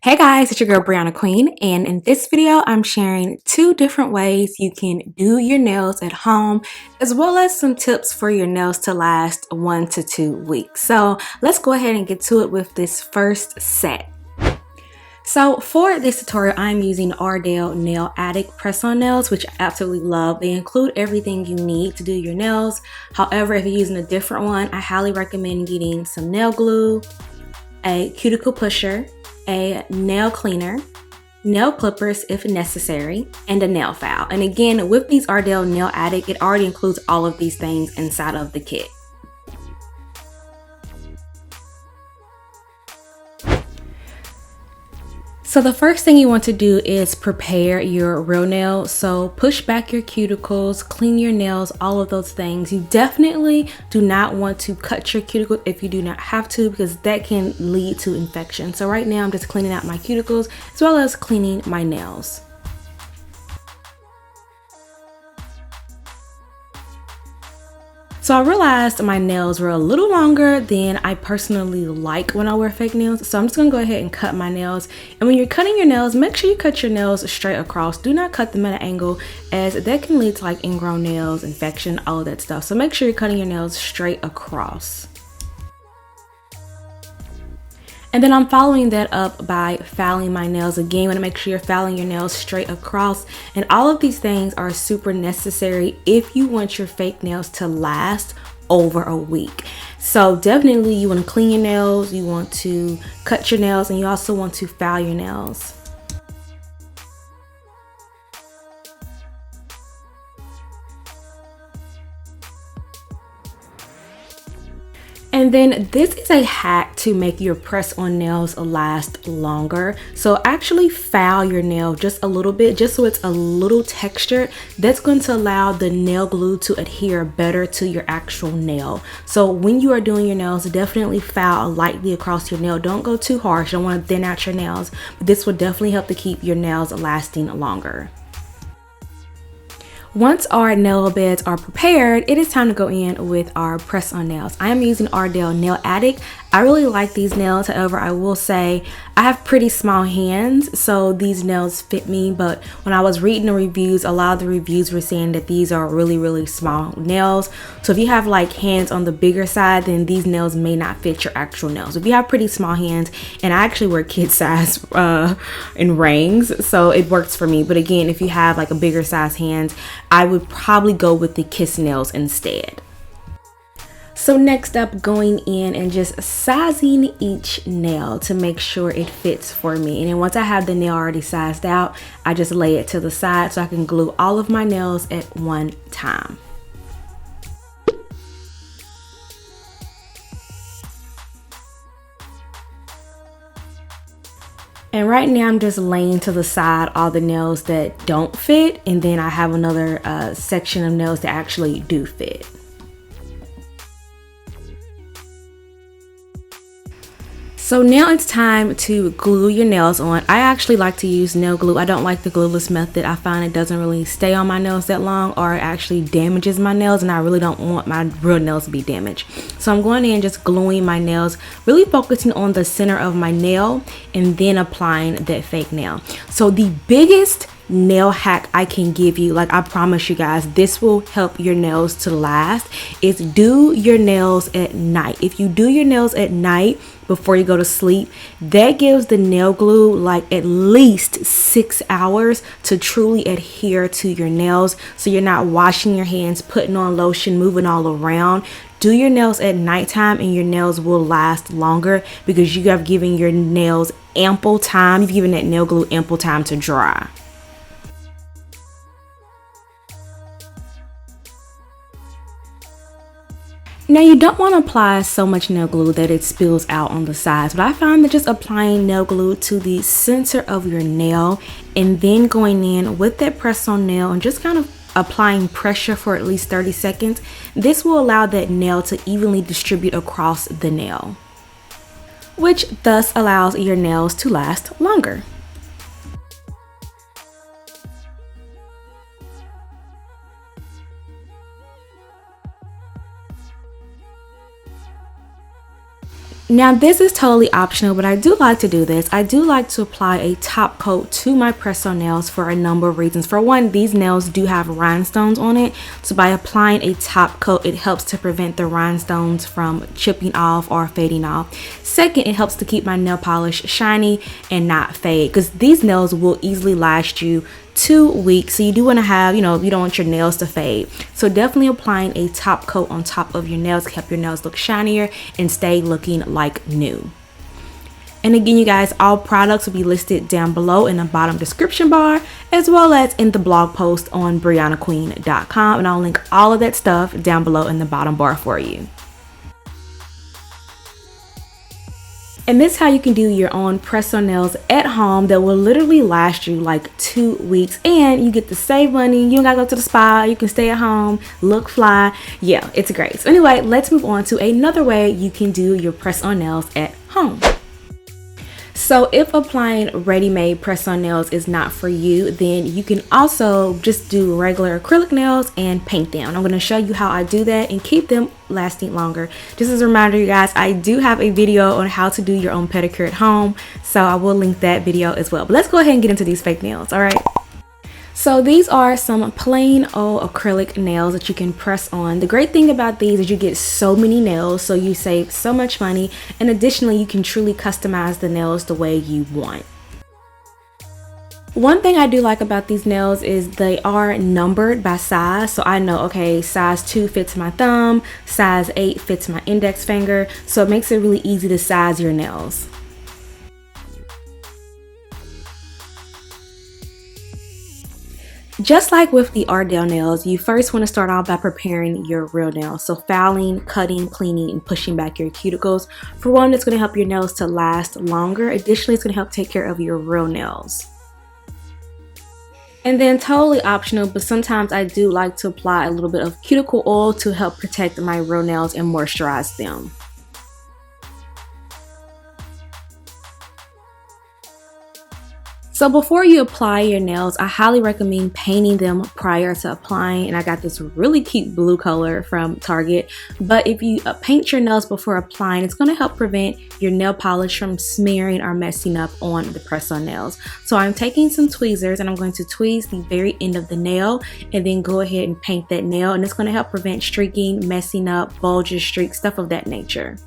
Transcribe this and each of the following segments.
Hey guys, it's your girl Brianna Queen, and in this video, I'm sharing 2 different ways you can do your nails at home, as well as some tips for your nails to last 1 to 2 weeks. So let's go ahead and get to it with this first set. So for this tutorial, I'm using Ardell Nail Addict press-on nails, which I absolutely love. They include everything you need to do your nails. However, if you're using a different one, I highly recommend getting some nail glue, a cuticle pusher, a nail cleaner, nail clippers if necessary, and a nail file. And again, with these Ardell Nail Addict, it already includes all of these things inside of the kit. So the first thing you want to do is prepare your real nail. So push back your cuticles, clean your nails, all of those things. You definitely do not want to cut your cuticle if you do not have to, because that can lead to infection. So right now I'm just cleaning out my cuticles as well as cleaning my nails. So I realized my nails were a little longer than I personally like when I wear fake nails. So I'm just gonna go ahead and cut my nails. And when you're cutting your nails, make sure you cut your nails straight across. Do not cut them at an angle, as that can lead to like ingrown nails, infection, all of that stuff. So make sure you're cutting your nails straight across. And then I'm following that up by filing my nails. Again, you want to make sure you're filing your nails straight across. And all of these things are super necessary if you want your fake nails to last over a week. So definitely you want to clean your nails, you want to cut your nails, and you also want to file your nails. And then this is a hack to make your press-on nails last longer. So actually file your nail just a little bit, just so it's a little textured. That's going to allow the nail glue to adhere better to your actual nail. So when you are doing your nails, definitely file lightly across your nail. Don't go too harsh. You don't want to thin out your nails. But this will definitely help to keep your nails lasting longer. Once our nail beds are prepared, it is time to go in with our press-on nails. I am using Ardell Nail Addict. I really like these nails. However, I will say I have pretty small hands, so these nails fit me. But when I was reading the reviews, a lot of the reviews were saying that these are really small nails. So if you have like hands on the bigger side, then these nails may not fit your actual nails. If you have pretty small hands, and I actually wear kid size in rings, so it works for me. But again, if you have like a bigger size hands, I would probably go with the kiss nails instead. So next up, going in and just sizing each nail to make sure it fits for me. And then once I have the nail already sized out, I just lay it to the side so I can glue all of my nails at one time. And right now I'm just laying to the side all the nails that don't fit, and then I have another section of nails that actually do fit. So now it's time to glue your nails on. I actually like to use nail glue. I don't like the glueless method. I find it doesn't really stay on my nails that long, or it actually damages my nails, and I really don't want my real nails to be damaged. So I'm going in just gluing my nails, really focusing on the center of my nail and then applying that fake nail. So the biggest nail hack I can give you, like I promise you guys, this will help your nails to last, is do your nails at night. If you do your nails at night before you go to sleep, that gives the nail glue like at least 6 hours to truly adhere to your nails, so you're not washing your hands, putting on lotion, moving all around. Do your nails at nighttime and your nails will last longer, because you have given your nails ample time. You've given that nail glue ample time to dry. Now you don't want to apply so much nail glue that it spills out on the sides, but I find that just applying nail glue to the center of your nail and then going in with that press-on nail and just kind of applying pressure for at least 30 seconds, this will allow that nail to evenly distribute across the nail, which thus allows your nails to last longer. Now this is totally optional, but I do like to do this. I do like to apply a top coat to my press-on nails for a number of reasons. For one, these nails do have rhinestones on it, so by applying a top coat, it helps to prevent the rhinestones from chipping off or fading off. Second, it helps to keep my nail polish shiny and not fade, because these nails will easily last you 2 weeks, so you do want to have, you don't want your nails to fade. So definitely applying a top coat on top of your nails can help your nails look shinier and stay looking like new. And again, you guys, all products will be listed down below in the bottom description bar, as well as in the blog post on BriannaQueen.com, and I'll link all of that stuff down below in the bottom bar for you. And this is how you can do your own press-on nails at home that will literally last you like 2 weeks, and you get to save money. You don't gotta go to the spa. You can stay at home, look fly. Yeah, it's great. So anyway, let's move on to another way you can do your press-on nails at home. So if applying ready-made press-on nails is not for you, then you can also just do regular acrylic nails and paint them. I'm going to show you how I do that and keep them lasting longer. Just as a reminder, you guys, I do have a video on how to do your own pedicure at home, so I will link that video as well. But let's go ahead and get into these fake nails, all right? So these are some plain old acrylic nails that you can press on. The great thing about these is you get so many nails, so you save so much money, and additionally you can truly customize the nails the way you want. One thing I do like about these nails is they are numbered by size, so I know, okay, size 2 fits my thumb, size 8 fits my index finger, so it makes it really easy to size your nails. Just like with the Ardell nails, you first want to start off by preparing your real nails. So filing, cutting, cleaning, and pushing back your cuticles. For one, it's going to help your nails to last longer. Additionally, it's going to help take care of your real nails. And then totally optional, but sometimes I do like to apply a little bit of cuticle oil to help protect my real nails and moisturize them. So before you apply your nails, I highly recommend painting them prior to applying. And I got this really cute blue color from Target. But if you paint your nails before applying, it's going to help prevent your nail polish from smearing or messing up on the press-on nails. So I'm taking some tweezers and I'm going to tweeze the very end of the nail and then go ahead and paint that nail. And it's going to help prevent streaking, messing up, bulges, streaks, stuff of that nature.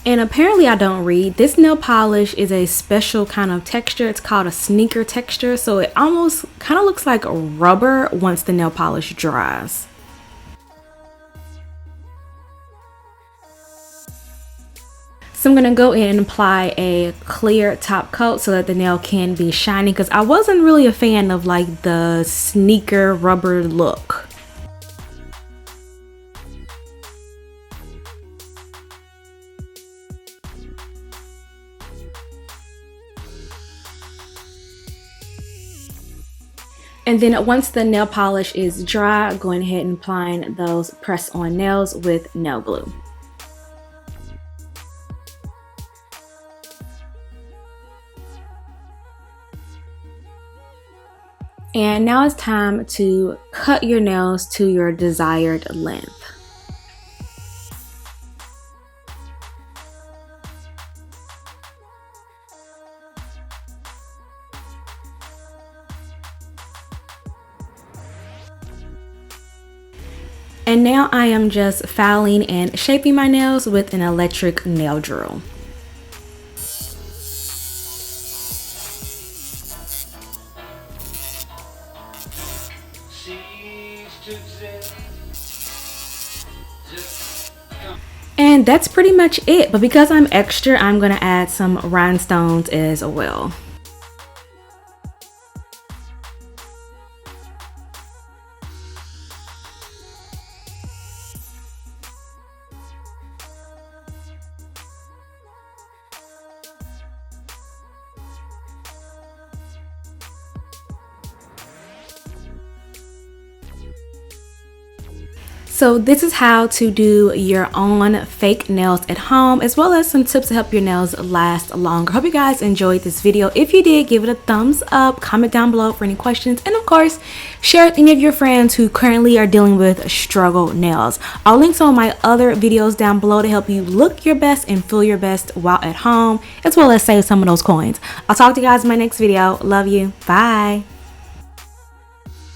And apparently I don't read. This nail polish is a special kind of texture. It's called a sneaker texture. So it almost kind of looks like rubber once the nail polish dries. So I'm going to go in and apply a clear top coat so that the nail can be shiny, because I wasn't really a fan of like the sneaker rubber look. And then once the nail polish is dry, going ahead and applying those press-on nails with nail glue. And now it's time to cut your nails to your desired length. And now I am just filing and shaping my nails with an electric nail drill. And that's pretty much it, but because I'm extra, I'm gonna add some rhinestones as well. So this is how to do your own fake nails at home, as well as some tips to help your nails last longer. Hope you guys enjoyed this video. If you did, give it a thumbs up, comment down below for any questions, and of course, share with any of your friends who currently are dealing with struggle nails. I'll link some of my other videos down below to help you look your best and feel your best while at home, as well as save some of those coins. I'll talk to you guys in my next video. Love you. Bye.